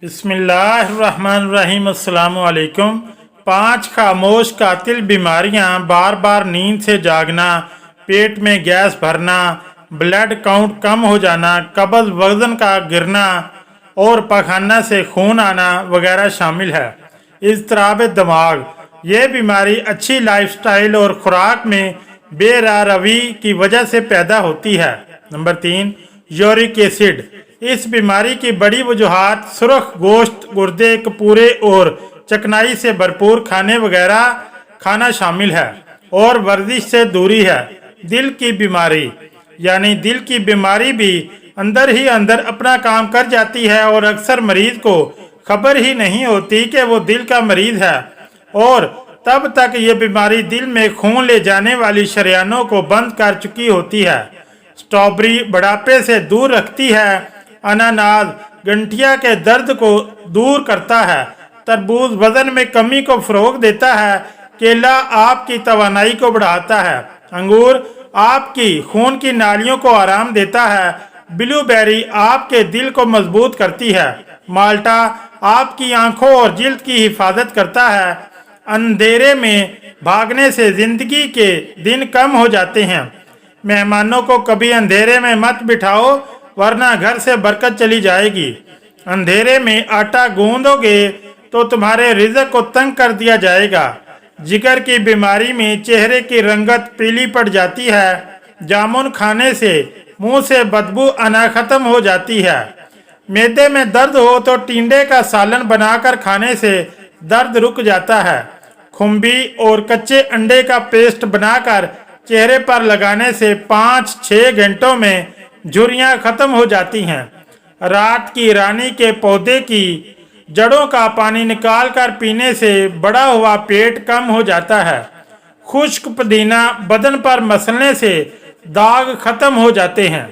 बिस्मिल्लाहिर्रहमानिर्रहीम। अस्सलामु अलैकुम। 5 खामोश कातिल बीमारियां: बार बार नींद से जागना, पेट में गैस भरना, ब्लड काउंट कम हो जाना, कब्ज़, वज़न का गिरना और पखाना से खून आना वगैरह शामिल है। इज़्तिराब दिमाग: ये बीमारी अच्छी लाइफस्टाइल और खुराक में बेरारवी की वजह से पैदा होती है। Number 3, uric acid. इस बीमारी की बड़ी वजूहात सुर्ख गोश्त, गुर्दे, कपूरे और चिकनाई से भरपूर खाने वगैरह खाना शामिल है और वर्जिश से दूरी है। दिल की बीमारी यानी दिल की बीमारी भी अंदर ही अंदर अपना काम कर जाती है और अक्सर मरीज को खबर ही नहीं होती कि वो दिल का मरीज है और तब तक ये बीमारी दिल में खून ले जाने वाली शरियानों को बंद कर चुकी होती है। स्ट्रॉबेरी बुढ़ापे से दूर रखती है। अनानास गंठिया के दर्द को दूर करता है। तरबूज वजन में कमी को फरोग देता है। केला आपकी तवानाई को बढ़ाता है। अंगूर आपकी खून की नालियों को आराम देता है। ब्लूबेरी आपके दिल को मजबूत करती है। माल्टा आपकी आंखों और जिल्द की हिफाजत करता है। अंधेरे में भागने से जिंदगी के दिन कम हो जाते हैं। मेहमानों को कभी अंधेरे में मत बिठाओ वरना घर से बरकत चली जाएगी। अंधेरे में आटा गूंदोगे तो तुम्हारे रिज़्क को तंग कर दिया जाएगा। जिगर की बीमारी में चेहरे की रंगत पीली पड़ जाती है। जामुन खाने से मुंह से बदबू आना खत्म हो जाती है। मैदे में दर्द हो तो टिंडे का सालन बनाकर खाने से दर्द रुक जाता है। खुम्बी और कच्चे अंडे का पेस्ट बनाकर चेहरे पर लगाने से 5-6 घंटों में झुर्रियाँ खत्म हो जाती हैं। रात की रानी के पौधे की जड़ों का पानी निकालकर पीने से बड़ा हुआ पेट कम हो जाता है। खुश्क पुदीना बदन पर मसलने से दाग खत्म हो जाते हैं।